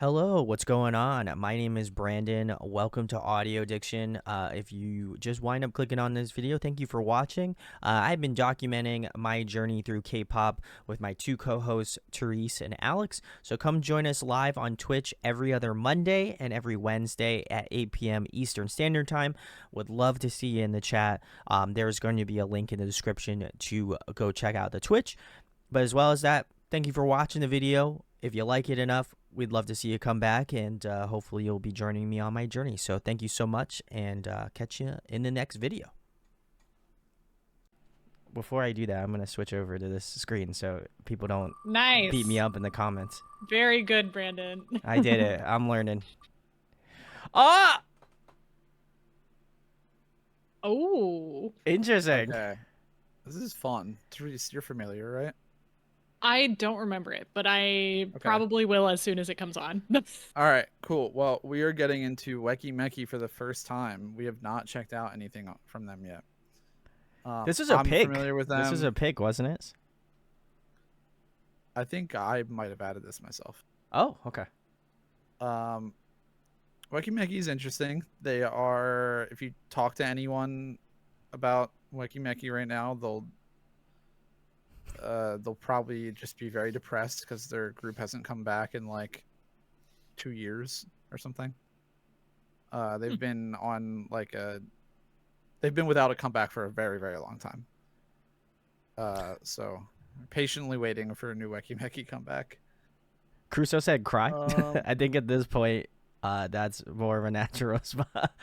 Hello, what's going on? My name is Brandon. Welcome to Audio Addiction. If you just wind up clicking on this video, thank you for watching. I've been documenting my journey through K-pop with my two co-hosts, Therese and Alex. So come join us live on Twitch every other Monday and every Wednesday at 8 p.m. Eastern Standard Time. Would love to see you in the chat. There's going to be a link in the description to go check out the Twitch. But as well as that, thank you for watching the video. If you like it enough, we'd love to see you come back, and hopefully you'll be joining me on my journey. So thank you so much, and catch you in the next video. Before I do that, I'm going to switch over to this screen so people don't beat me up in the comments. Very good, Brandon. I did it. I'm learning. Ah! Oh. Interesting. Okay. This is fun. Therese, you're familiar, right? I don't remember it, but I probably will as soon as it comes on. All right, cool. Well, we are getting into Weki Meki for the first time. We have not checked out anything from them yet. This is a pick. Familiar with them. This is a pick, wasn't it? I think I might have added this myself. Oh, okay. Weki Meki is interesting. They are, if you talk to anyone about Weki Meki right now, they'll probably just be very depressed because their group hasn't come back in like 2 years or something. They've been on like they've been without a comeback for a very, very long time. So patiently waiting for a new Weki Meki comeback. Crusoe said cry. I think at this point, that's more of a natural spot.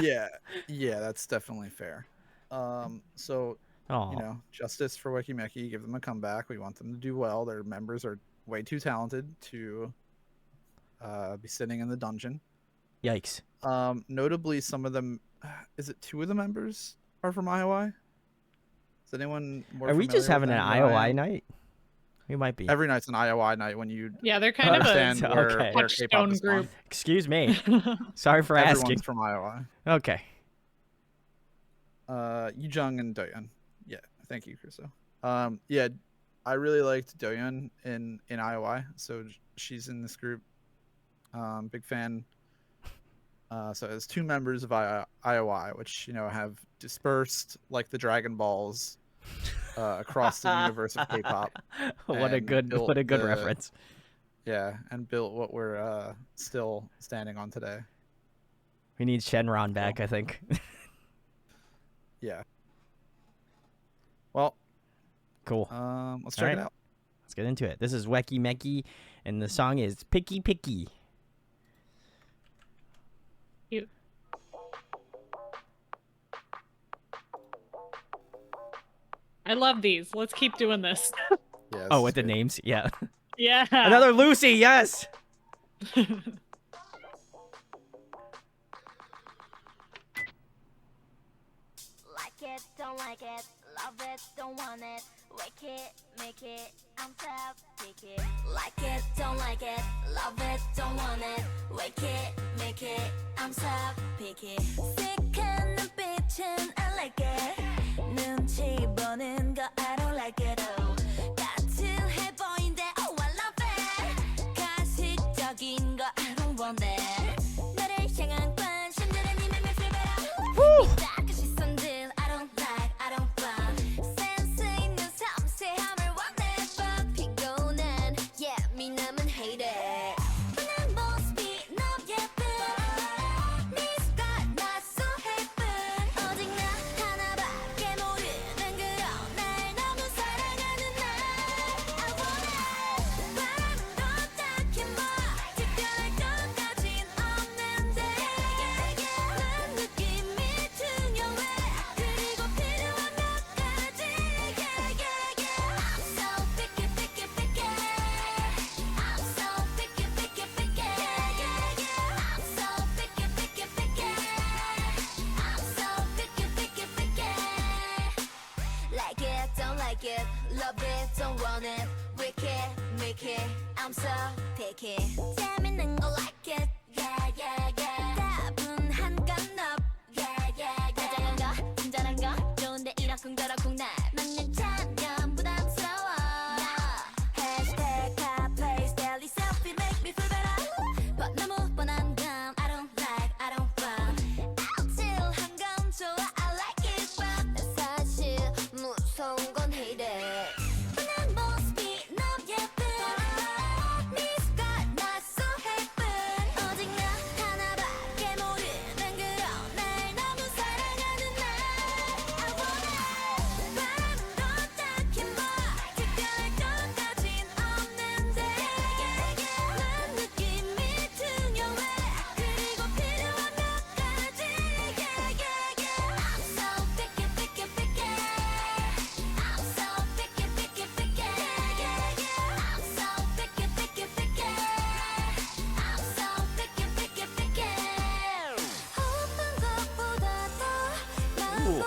yeah, that's definitely fair. So Aww. you know, justice for Weki Meki. Give them a comeback. We want them to do well. Their members are way too talented to be sitting in the dungeon. Yikes. Notably, some of them, is it 2 of the members are from IOI? Is anyone more Are we just having an IOI night? We might be. Every night's an IOI night when you they're kind of understand a where touchstone group. Excuse me. Sorry for asking. Everyone's from IOI. Okay. Yujung and Doyeon. Yeah, thank you, Crusoe. Yeah, I really liked Doyeon in IOI, so she's in this group. Big fan. So it's 2 members of IOI, which, you know, have dispersed like the Dragon Balls across the universe of K-pop. What a good reference. Yeah, and built what we're still standing on today. We need Shenron back, I think. Yeah. Well, cool. Let's check it out. Let's get into it. This is Weki Meki, and the song is Picky Picky. Cute. I love these. Let's keep doing this. Yes, oh, with the names? Yeah. Yeah. Another Lucy, yes! Like it, don't like it, love it, don't want it, wake it, make it, I'm tough, pick it. Like it, don't like it, love it, don't want it, wake it, make it, I'm tough, pick it. Sick한 눈빛은 I like it, 눈치 보는 거 I don't like it, oh. 따뜻해 보인대, oh I love it, 가식적인 거 I don't want it. 나를 향한 관심들은 이미 feel better. 그 시선들 I don't like, I don't want. 센스 있는 섬세함을 원해, but 피곤한 예민함은 hate it. 보는 모습이 너무 예쁜, 네 스타일 not so 예쁜. 오직 나 하나밖에 모르는 그런 날 너무 사랑하는 날. I want it. 바람도 딱히 뭐 특별할 것까진 없는데, 난 느낌이 투명해. 그리고 필요한 몇 가지. I'm so picky, picky, picky. I'm so picky, picky, picky. I'm so picky, picky, picky. I'm so picky, picky, picky. Like it, don't like it, love it, don't want it, wake it, make it, I'm so picky. 재밌는 거 like it, yeah, yeah, yeah. 따분한 건 up, yeah, yeah, yeah. 다정한 거, 친절한 거, 좋은데 이러쿵저러쿵 날 막는 장면 부담스러워. Hashtag hot place, daily selfie make me feel better. Cool.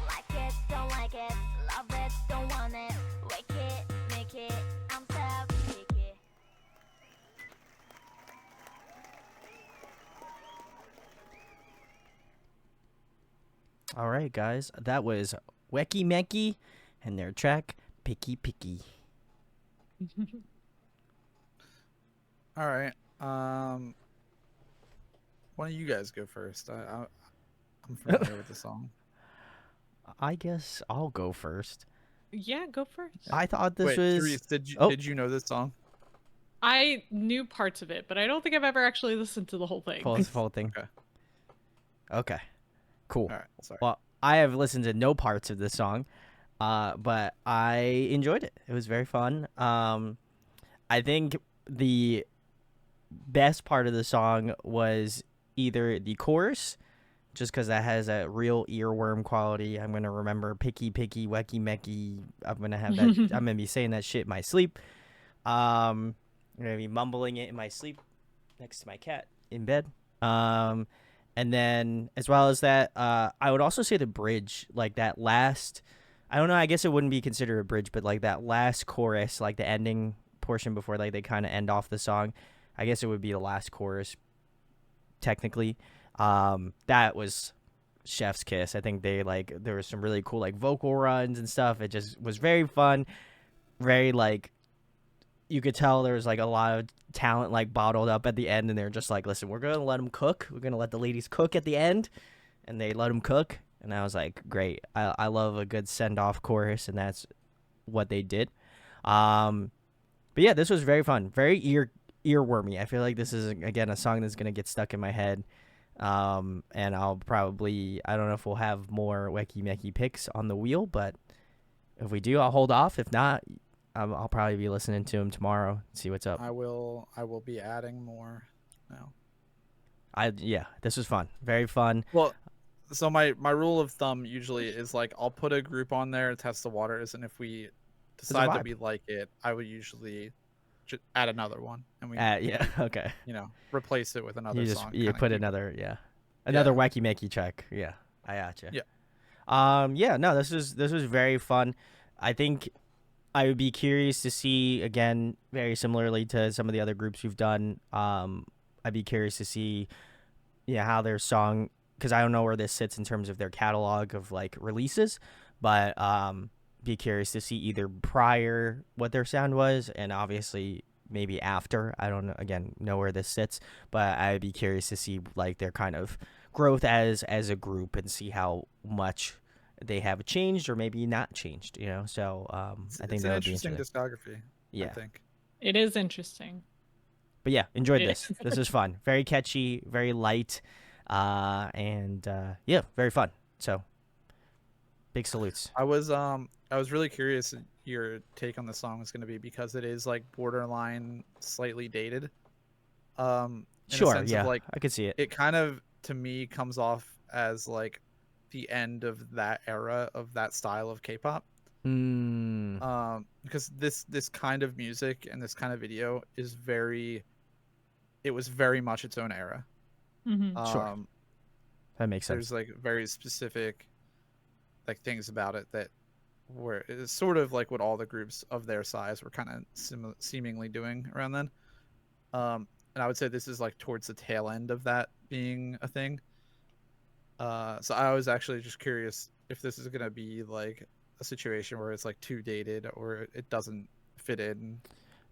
Like it, don't like it, love it, don't want it. Weki Micky, I'm so picky. All right, guys. That was Weki Meki and their track Picky Picky. All right. Why don't you guys go first? I'm familiar with the song. I guess I'll go first. Yeah, go first. I thought this Wait, was. Therese, Oh. did you know this song? I knew parts of it, but I don't think I've ever actually listened to the whole thing. Full thing. Okay. Okay. Cool. All right. Sorry. Well, I have listened to no parts of this song, but I enjoyed it. It was very fun. I think the best part of the song was either the chorus, just because that has a real earworm quality. I'm gonna remember picky, picky, Weki Meki. I'm gonna have that. I'm gonna be saying that shit in my sleep. I'm gonna be mumbling it in my sleep next to my cat in bed. And then as well as that, I would also say the bridge, like that last. I don't know. I guess it wouldn't be considered a bridge, but like that last chorus, like the ending portion before like they kind of end off the song. I guess it would be the last chorus, technically. That was chef's kiss. I think they like there was some really cool like vocal runs and stuff. It just was very fun, very like you could tell there was like a lot of talent like bottled up at the end, and they're just like, listen, we're gonna let them cook. We're gonna let the ladies cook at the end, and they let them cook. And I was like, great. I love a good send off chorus, and that's what they did. But yeah, this was very fun, very earwormy. I feel like this is again a song that's gonna get stuck in my head. And I'll probably, I don't know if we'll have more Weki Meki picks on the wheel, but if we do, I'll hold off. If not, I'll probably be listening to him tomorrow. See what's up. I will be adding more now. Yeah, this was fun, very fun. Well, so my rule of thumb usually is like I'll put a group on there, test the waters, and if we decide that vibe. we like it, I would usually add another one, and we Yeah, okay. replace it with another You just song. you kinda put keep- another another Weki Meki track. Yeah, I gotcha. Yeah. Yeah, no, this was very fun. I think I would be curious to see again, very similarly to some of the other groups we've done. I'd be curious to see, how their song, because I don't know where this sits in terms of their catalog of like releases, but be curious to see either prior what their sound was, and obviously maybe after. I don't know, again, know where this sits, but I'd be curious to see like their kind of growth as a group and see how much they have changed or maybe not changed, so I think it's that an would be interesting interesting. discography. Yeah, I think. It is interesting. but yeah, enjoyed It this. is. This is fun, very catchy, very light, and yeah, very fun. So big salutes. I was really curious your take on the song was going to be, because it is like borderline slightly dated. In a Sure, sense yeah, of, like, I could see it. it kind of to me comes off as like the end of that era of that style of K-pop. Because this kind of music and this kind of video is it was very much its own era. Mhm. Sure. That makes sense. There's like very specific like things about it that were it's sort of like what all the groups of their size were kind of seemingly doing around then. And I would say this is like towards the tail end of that being a thing. So I was actually just curious if this is gonna be like a situation where it's like too dated or it doesn't fit in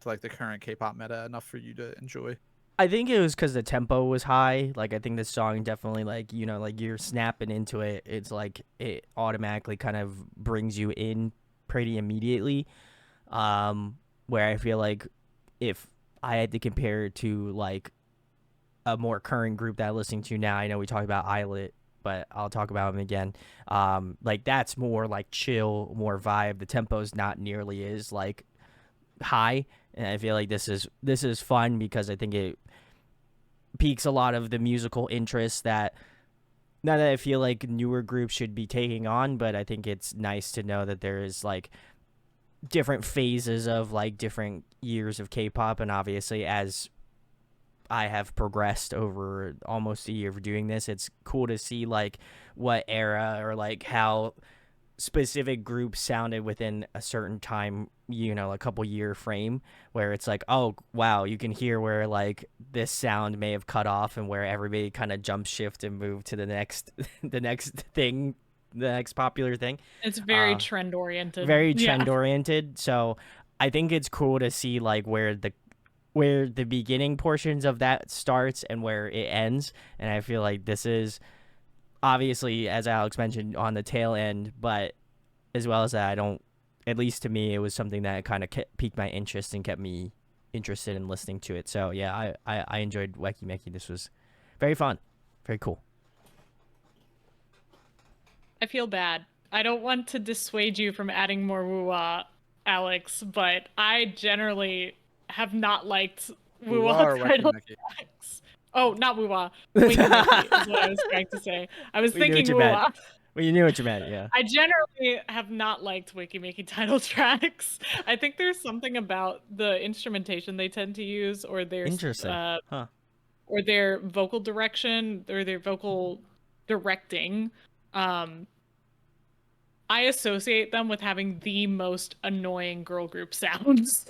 to like the current K-pop meta enough for you to enjoy. I think it was because the tempo was high. Like, I think this song definitely, like, like you're snapping into it. It's like it automatically kind of brings you in pretty immediately. Where I feel like if I had to compare it to like a more current group that I'm listening to now, I know we talked about Islet, but I'll talk about them again. Like that's more like chill, more vibe. The tempo's not nearly as like high, and I feel like this is fun because I think it piques a lot of the musical interest that not that I feel like newer groups should be taking on, but I think it's nice to know that there is like different phases of like different years of K-pop, and obviously as I have progressed over almost a year of doing this, it's cool to see like what era or like how specific groups sounded within a certain time, you know, a couple year frame, where it's like, oh wow, you can hear where like this sound may have cut off and where everybody kind of jump shift and move to the next the next thing, the next popular thing. It's very trend oriented. Very trend oriented. So I think it's cool to see like where the beginning portions of that starts and where it ends. And I feel like this is obviously, as Alex mentioned, on the tail end, but as well as that, I don't, at least to me, it was something that kind of piqued my interest and kept me interested in listening to it. So yeah, I enjoyed Weki Meki. This was very fun, very cool. I feel bad. I don't want to dissuade you from adding more woo-wah, Alex, but I generally have not liked Woo-wah woo-wah or Weki title Meki? tracks. Oh, not woo-wah. Wiki Micky is what I was trying to say. I was We knew what thinking you meant. woo-wah. Well, you knew what you meant, yeah. I generally have not liked Wiki Micky title tracks. I think there's something about the instrumentation they tend to use, or their Interesting. Huh. or their vocal direction, or their vocal directing. I associate them with having the most annoying girl group sounds.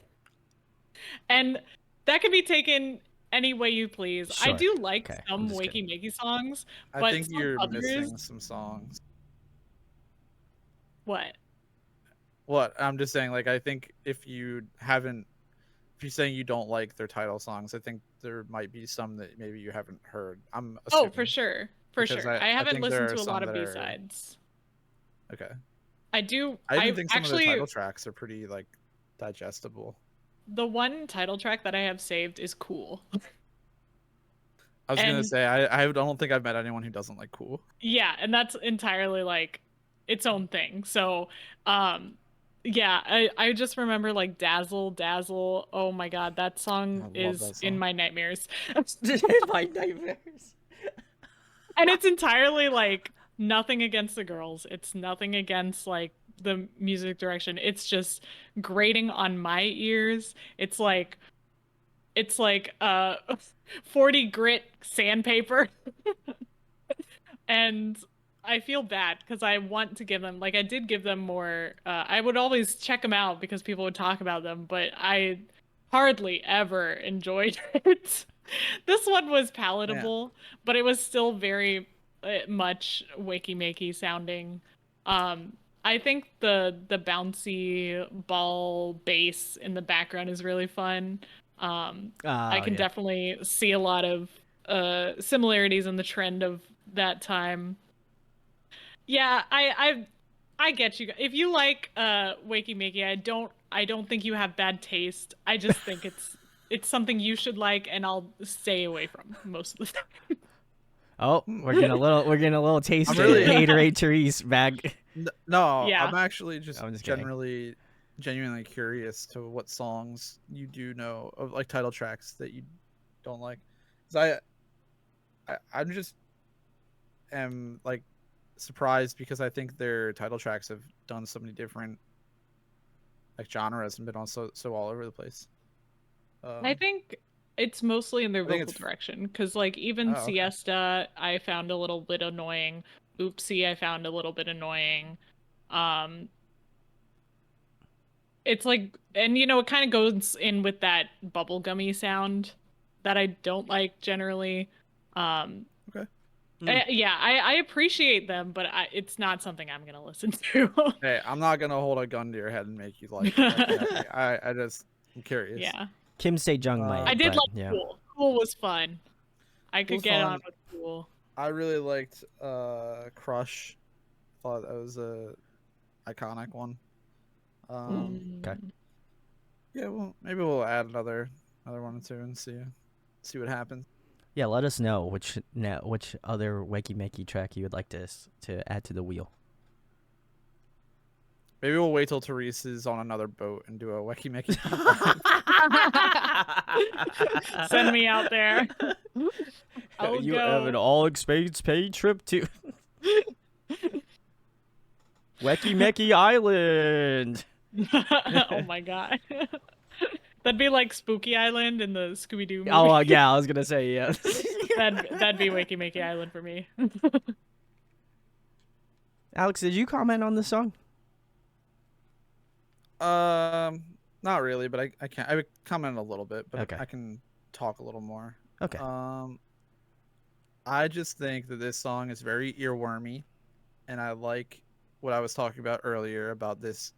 And that can be taken any way you please. I Sure. do like Okay, some I'm just Weki Micky songs, I but think some you're others... missing some songs. What? What? I'm just saying, like, I think if you're saying you don't like their title songs, I think there might be some that maybe you haven't heard. I'm assuming. Oh, for sure. For Because sure. I haven't think there listened are to a some lot of that are- B-sides. Okay. I do. I even think some actually, of the title tracks are pretty like digestible. the one title track that I have saved is Cool. I was gonna And- say I don't think I've met anyone who doesn't like Cool. Yeah, and that's entirely like its own thing. So, yeah, I just remember like Dazzle, Dazzle. Oh my god, that song I love is that in song. my nightmares. My nightmares. And it's entirely like nothing against the girls. It's nothing against like the music direction. It's just grating on my ears. It's like 40 grit sandpaper. And I feel bad because I want to give them, like, I did give them more. I would always check them out because people would talk about them, but I hardly ever enjoyed it. This one was palatable, but it was still very much Weki Meki sounding. I think the bouncy ball bass in the background is really fun. I can definitely see a lot of similarities in the trend of that time. Yeah, I get you. If you like Weki Meki, I don't think you have bad taste. I just think it's something you should like, and I'll stay away from most of the time. Oh, we're getting a little taste of really- haterade Therese bag. No, Yeah. I'm actually just, I'm just kidding. genuinely curious to what songs you do know of, like title tracks that you don't like. 'Cause I'm just am like surprised because I think their title tracks have done so many different like genres and been on so all over the place. I think it's mostly in their I think vocal it's- direction, because like even Oh, okay. Siesta I found a little bit annoying. Oopsie I found a little bit annoying. It's like, and you know, it kind of goes in with that bubblegummy sound that I don't like generally. Okay. Yeah, I appreciate them, but it's not something I'm gonna listen to. Hey, I'm not gonna hold a gun to your head and make you like it. I just I'm curious. Yeah, Kim Tae-jung might. I did but, like yeah. Cool. Cool was fun. I could Cool's get fun. on with Cool. I really liked Crush. Thought that was a iconic one. Okay. Yeah, well, maybe we'll add another another one or two and see what happens. Yeah, let us know which other Weki Meki track you would like to add to the wheel. Maybe we'll wait till Therese is on another boat and do a Weki Meki. Send me out there. I'll You have an go. all expense paid trip to Weki Meki Island. Oh my god. That'd be like Spooky Island in the Scooby Doo movie. Oh yeah, I was gonna say yeah. That'd be Weki Meki Island for me. Alex, did you comment on this song? Not really, but I would comment a little bit, but Okay. I can talk a little more. Okay. I just think that this song is very earwormy, and I like what I was talking about earlier about this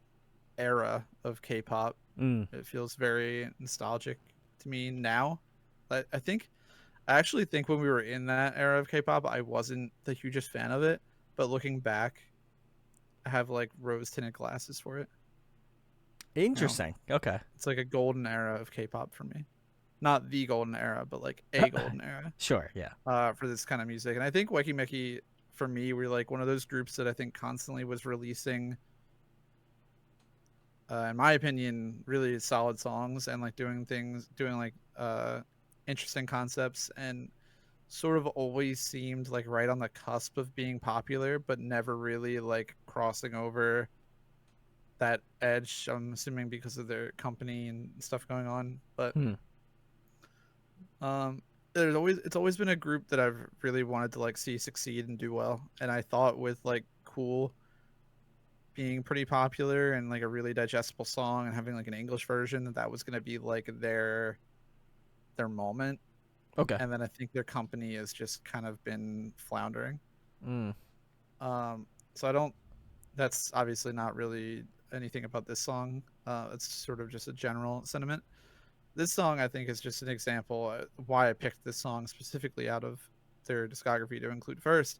era of K-pop. It feels very nostalgic to me now. I actually think when we were in that era of K-pop, I wasn't the hugest fan of it, but looking back, I have like rose-tinted glasses for it. Interesting. Okay. It's like a golden era of K-pop for me. Not the golden era, but like a golden era. Sure. Yeah. For this kind of music. And I think Weki Meki, for me, were like one of those groups that I think constantly was releasing, in my opinion, really solid songs and like doing like interesting concepts, and sort of always seemed like right on the cusp of being popular, but never really like crossing over that edge. I'm assuming because of their company and stuff going on, but it's always been a group that I've really wanted to like see succeed and do well. And I thought with like Cool being pretty popular and like a really digestible song and having like an English version, that was going to be like their moment. Okay. And then I think their company has just kind of been floundering. So I don't, that's obviously not really anything about this song. It's sort of just a general sentiment. This song, I think, is just an example why I picked this song specifically out of their discography to include first,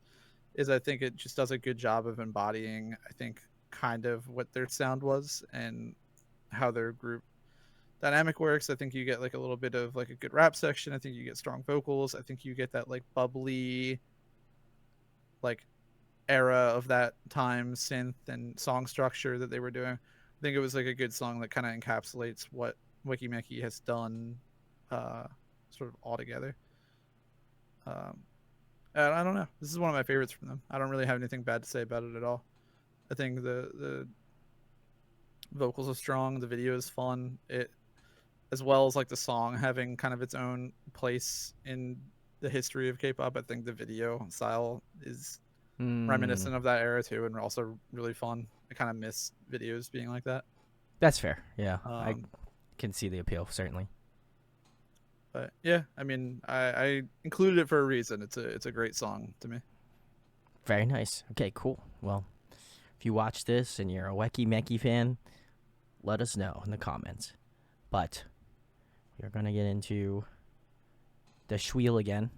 is I think it just does a good job of embodying, I think, kind of what their sound was and how their group dynamic works. I think you get like a little bit of like a good rap section. I think you get strong vocals. I think you get that like bubbly, like era of that time synth and song structure that they were doing. I think it was like a good song that kind of encapsulates what Weki Meki has done, sort of all together. And I don't know. This is one of my favorites from them. I don't really have anything bad to say about it at all. I think the vocals are strong. The video is fun. It, as well as like the song having kind of its own place in the history of K-pop. I think the video style is reminiscent of that era too, and also really fun. I kind of miss videos being like that. That's fair. Yeah. I can see the appeal, certainly. But yeah, I mean, I included it for a reason. It's a great song to me. Very nice. Okay, cool. Well, if you watch this and you're a Weki Meki fan, let us know in the comments. But we're going to get into the Schweel again.